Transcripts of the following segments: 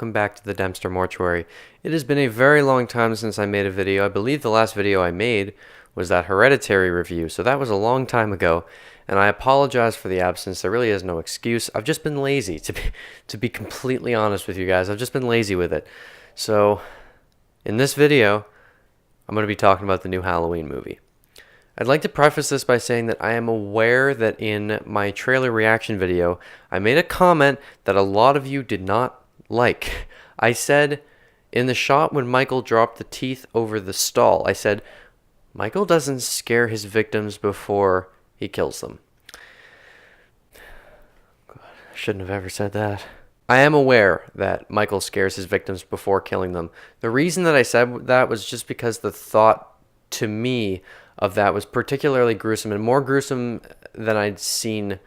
welcome back to the Dempster Mortuary. It has been a very long time since I made a video. I believe the last video I made was that Hereditary review, so that was a long time ago, and I apologize for the absence. There really is no excuse. I've just been lazy, to be completely honest with you guys. I've just been lazy with it. So, in this video, I'm going to be talking about the new Halloween movie. I'd like to preface this by saying that I am aware that in my trailer reaction video, I made a comment that a lot of you did not like. I said, in the shot when Michael dropped the teeth over the stall, I said, Michael doesn't scare his victims before he kills them. God, I shouldn't have ever said that. I am aware that Michael scares his victims before killing them. The reason that I said that was just because the thought to me of that was particularly gruesome and more gruesome than I'd seen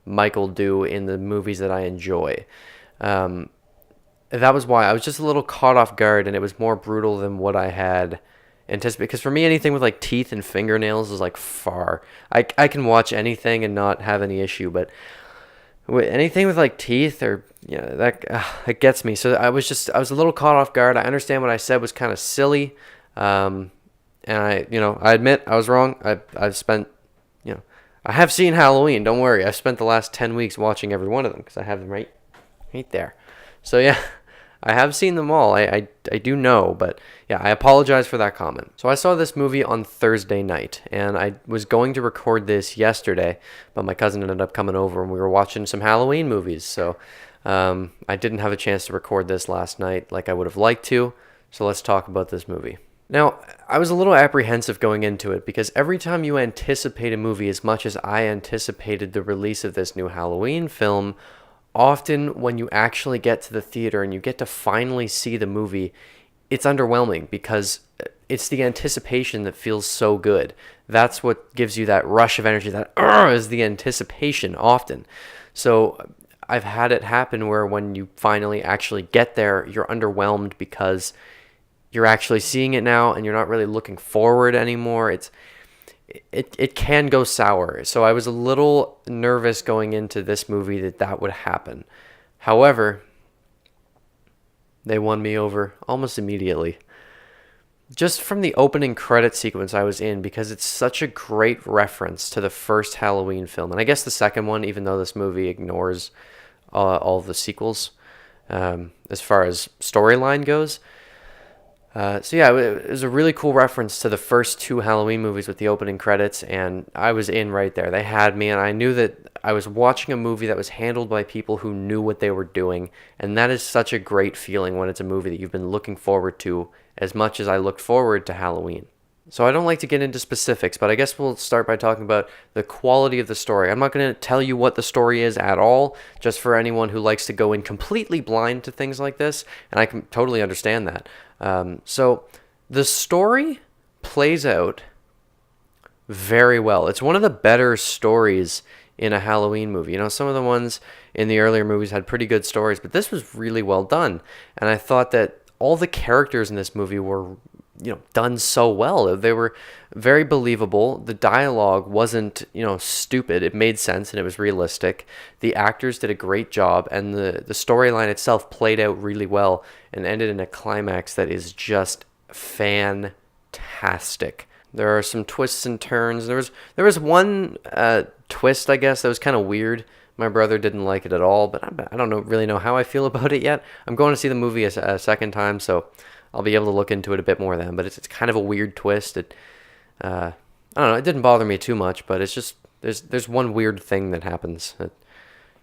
Michael do in the movies that I enjoy. That was why I was just a little caught off guard, and it was more brutal than what I had anticipated. Because for me, anything with like teeth and fingernails is like far. I can watch anything and not have any issue, but anything with like teeth or that it gets me. So I was a little caught off guard. I understand what I said was kind of silly. And I admit I was wrong. I've spent, I have seen Halloween. Don't worry. I've spent the last 10 weeks watching every one of them because I have them right there. So yeah, I have seen them all. I do know, but yeah, I apologize for that comment. So I saw this movie on Thursday night, and I was going to record this yesterday, but my cousin ended up coming over and we were watching some Halloween movies. So I didn't have a chance to record this last night like I would have liked to. So let's talk about this movie. Now, I was a little apprehensive going into it because every time you anticipate a movie as much as I anticipated the release of this new Halloween film, often when you actually get to the theater and you get to finally see the movie, it's underwhelming because it's the anticipation that feels so good. That's what gives you that rush of energy, that is the anticipation often. So I've had it happen where when you finally actually get there, you're underwhelmed because you're actually seeing it now and you're not really looking forward anymore. It can go sour. So I was a little nervous going into this movie that would happen. However, they won me over almost immediately. Just from the opening credit sequence I was in, because it's such a great reference to the first Halloween film. And I guess the second one, even though this movie ignores all the sequels as far as storyline goes. So yeah, it was a really cool reference to the first two Halloween movies with the opening credits, and I was in right there. They had me, and I knew that I was watching a movie that was handled by people who knew what they were doing, and that is such a great feeling when it's a movie that you've been looking forward to as much as I looked forward to Halloween. So I don't like to get into specifics, but I guess we'll start by talking about the quality of the story. I'm not going to tell you what the story is at all, just for anyone who likes to go in completely blind to things like this, and I can totally understand that. So the story plays out very well. It's one of the better stories in a Halloween movie. Some of the ones in the earlier movies had pretty good stories, but this was really well done. And I thought that all the characters in this movie were done so well. They were very believable. The dialogue wasn't, stupid. It made sense and it was realistic. The actors did a great job, and the storyline itself played out really well and ended in a climax that is just fantastic. There are some twists and turns. There was one twist, I guess, that was kind of weird. My brother didn't like it at all, but I don't really know how I feel about it yet. I'm going to see the movie a second time, so I'll be able to look into it a bit more then, but it's kind of a weird twist. I don't know, it didn't bother me too much, but it's just, there's one weird thing that happens that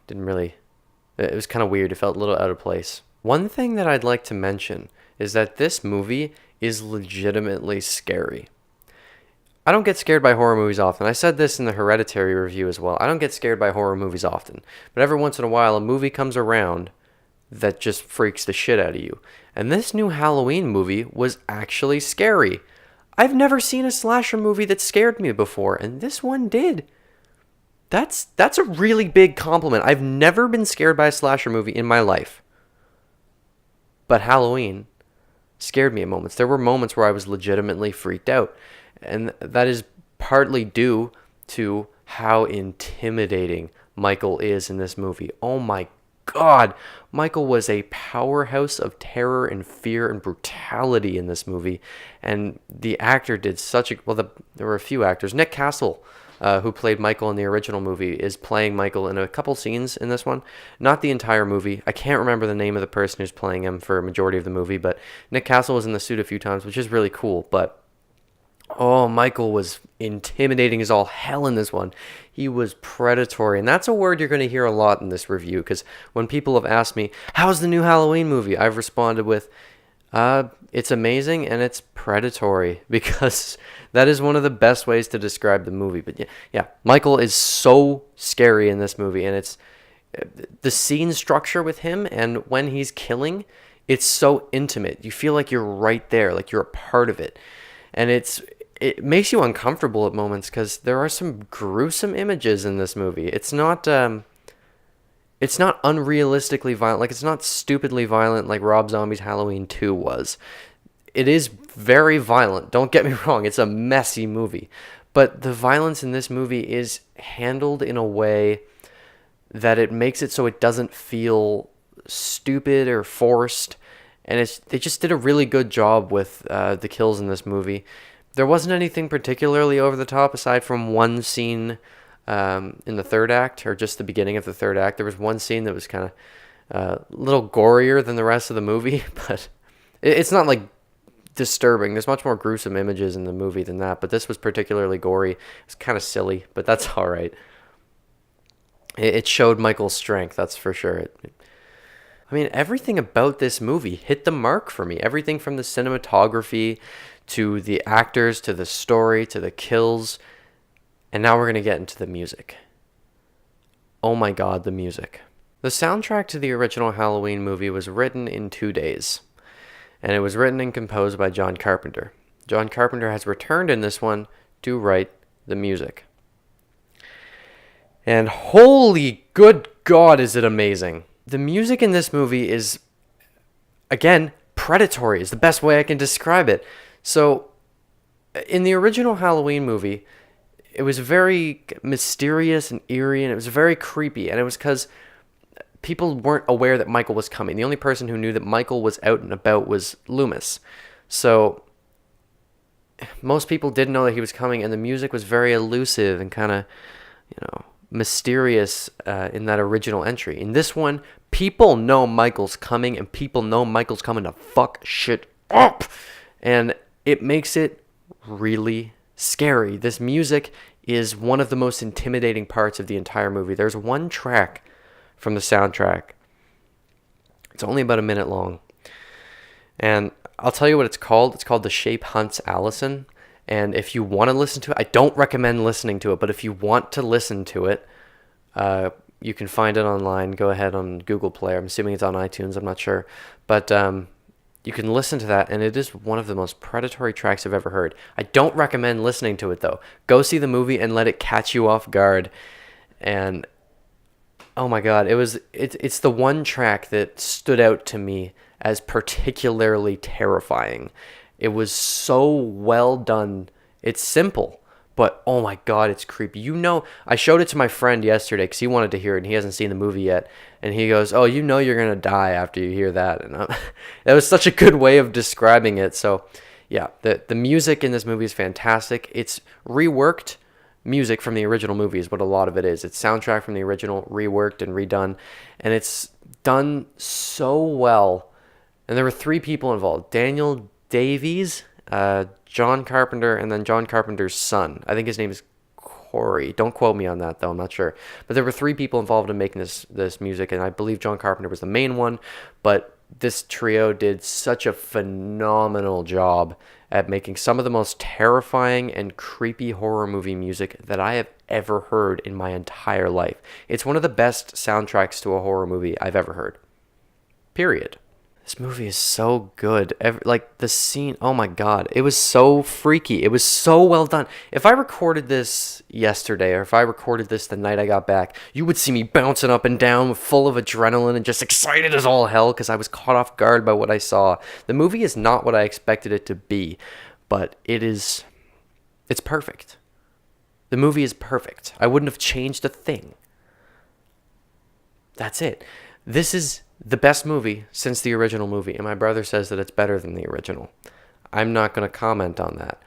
it was kind of weird. It felt a little out of place. One thing that I'd like to mention is that this movie is legitimately scary. I don't get scared by horror movies often. I said this in the Hereditary review as well. I don't get scared by horror movies often, but every once in a while a movie comes around that just freaks the shit out of you. And this new Halloween movie was actually scary. I've never seen a slasher movie that scared me before, and this one did. That's a really big compliment. I've never been scared by a slasher movie in my life. But Halloween scared me at moments. There were moments where I was legitimately freaked out. And that is partly due to how intimidating Michael is in this movie. Oh my God, Michael was a powerhouse of terror and fear and brutality in this movie. And the actor did such a well. There were a few actors. Nick Castle, who played Michael in the original movie, is playing Michael in a couple scenes in this one. Not the entire movie. I can't remember the name of the person who's playing him for a majority of the movie, but Nick Castle was in the suit a few times, which is really cool. But oh, Michael was intimidating as all hell in this one. He was predatory. And that's a word you're going to hear a lot in this review, because when people have asked me, how's the new Halloween movie? I've responded with, it's amazing and it's predatory, because that is one of the best ways to describe the movie. But yeah, Michael is so scary in this movie, and it's the scene structure with him, and when he's killing, it's so intimate. You feel like you're right there, like you're a part of it. And it makes you uncomfortable at moments, because there are some gruesome images in this movie. It's not unrealistically violent. Like, it's not stupidly violent like Rob Zombie's Halloween 2 was. It is very violent. Don't get me wrong. It's a messy movie. But the violence in this movie is handled in a way that it makes it so it doesn't feel stupid or forced. And they just did a really good job with the kills in this movie. There wasn't anything particularly over the top aside from one scene in the third act, or just the beginning of the third act. There was one scene that was kind of a little gorier than the rest of the movie, but it's not like disturbing. There's much more gruesome images in the movie than that, but this was particularly gory. It's kind of silly, but that's all right. It showed Michael's strength, that's for sure. I mean, everything about this movie hit the mark for me. Everything from the cinematography to the actors to the story to the kills. And now we're going to get into the music. Oh my God, the music. The soundtrack to the original Halloween movie was written in 2 days. And it was written and composed by John Carpenter. John Carpenter has returned in this one to write the music. And holy good God, is it amazing. The music in this movie is, again, predatory is the best way I can describe it. So, in the original Halloween movie, it was very mysterious and eerie, and it was very creepy, and it was because people weren't aware that Michael was coming. The only person who knew that Michael was out and about was Loomis. So, most people didn't know that he was coming, and the music was very elusive and kind of, mysterious in that original entry. In this one, people know Michael's coming, and people know Michael's coming to fuck shit up. And it makes it really scary. This music is one of the most intimidating parts of the entire movie. There's one track from the soundtrack. It's only about a minute long. And I'll tell you what it's called. It's called The Shape Hunts Allison. And if you want to listen to it, I don't recommend listening to it, but if you want to listen to it, you can find it online. Go ahead on Google Play. I'm assuming it's on iTunes. I'm not sure. But you can listen to that, and it is one of the most predatory tracks I've ever heard. I don't recommend listening to it, though. Go see the movie and let it catch you off guard. And oh my God, it's the one track that stood out to me as particularly terrifying. It was so well done. It's simple, but oh my God, it's creepy. I showed it to my friend yesterday because he wanted to hear it, and he hasn't seen the movie yet. And he goes, oh, you're going to die after you hear that. And that was such a good way of describing it. So yeah, the music in this movie is fantastic. It's reworked music from the original movie is what a lot of it is. It's soundtrack from the original, reworked and redone. And it's done so well. And there were 3 people involved. Daniel Davies, John Carpenter, and then John Carpenter's son. I think his name is Corey. Don't quote me on that, though. I'm not sure. But there were 3 people involved in making this music, and I believe John Carpenter was the main one. But this trio did such a phenomenal job at making some of the most terrifying and creepy horror movie music that I have ever heard in my entire life. It's one of the best soundtracks to a horror movie I've ever heard. Period. This movie is so good. Like, the scene, oh my God. It was so freaky. It was so well done. If I recorded this yesterday, or if I recorded this the night I got back, you would see me bouncing up and down full of adrenaline and just excited as all hell because I was caught off guard by what I saw. The movie is not what I expected it to be, but it's perfect. The movie is perfect. I wouldn't have changed a thing. That's it. This is the best movie since the original movie, and my brother says that it's better than the original. I'm not going to comment on that,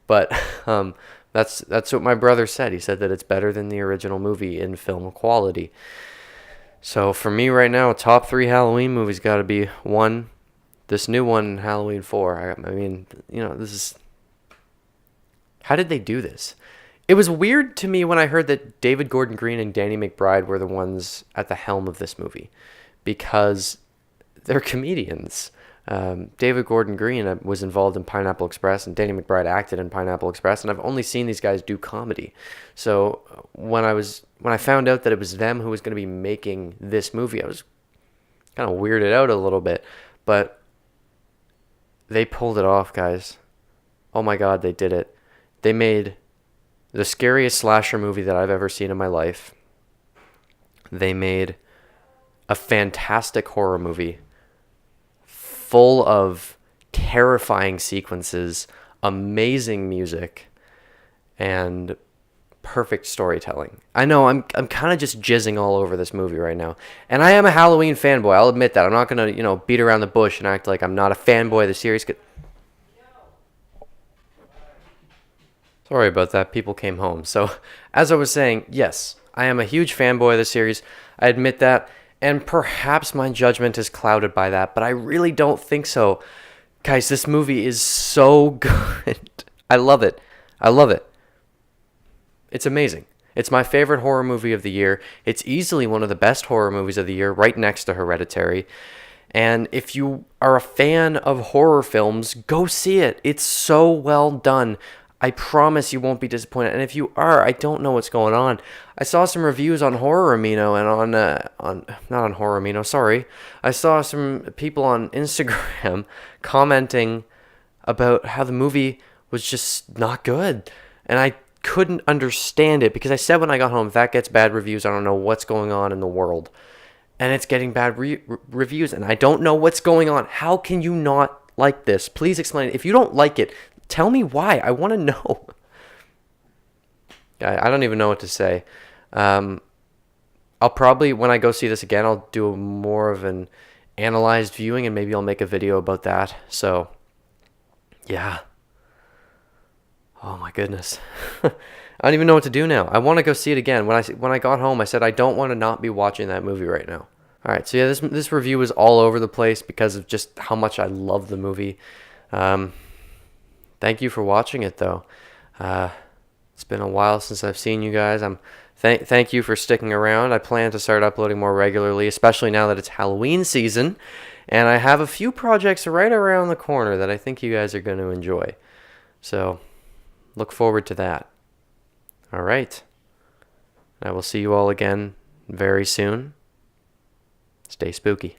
but that's what my brother said. He said that it's better than the original movie in film quality. So for me right now, top three Halloween movies got to be one, this new one, Halloween 4. I mean, this is, how did they do this? It was weird to me when I heard that David Gordon Green and Danny McBride were the ones at the helm of this movie, because they're comedians. David Gordon Green was involved in Pineapple Express, and Danny McBride acted in Pineapple Express, and I've only seen these guys do comedy. So when I found out that it was them who was going to be making this movie, I was kind of weirded out a little bit, but they pulled it off, guys. Oh my God, they did it. They made the scariest slasher movie that I've ever seen in my life. They made a fantastic horror movie full of terrifying sequences, amazing music, and perfect storytelling. I know I'm kind of just jizzing all over this movie right now. And I am a Halloween fanboy. I'll admit that. I'm not going to, beat around the bush and act like I'm not a fanboy of the series. Sorry about that. People came home. So, as I was saying, yes, I am a huge fanboy of the series. I admit that. And perhaps my judgment is clouded by that, but I really don't think so. Guys, this movie is so good. I love it. I love it. It's amazing. It's my favorite horror movie of the year. It's easily one of the best horror movies of the year, right next to Hereditary. And if you are a fan of horror films, go see it. It's so well done. I promise you won't be disappointed. And if you are, I don't know what's going on. I saw some reviews on Horror Amino and not on Horror Amino, sorry. I saw some people on Instagram commenting about how the movie was just not good. And I couldn't understand it, because I said when I got home, if that gets bad reviews, I don't know what's going on in the world. And it's getting bad reviews, and I don't know what's going on. How can you not like this? Please explain it. If you don't like it, tell me why. I want to know. I don't even know what to say. I'll probably, when I go see this again, I'll do more of an analyzed viewing, and maybe I'll make a video about that. So, yeah. Oh my goodness. I don't even know what to do now. I want to go see it again. When I got home, I said I don't want to not be watching that movie right now. All right, so yeah, this review is all over the place because of just how much I love the movie. Thank you for watching it, though. It's been a while since I've seen you guys. Thank you for sticking around. I plan to start uploading more regularly, especially now that it's Halloween season. And I have a few projects right around the corner that I think you guys are going to enjoy. So, look forward to that. All right. I will see you all again very soon. Stay spooky.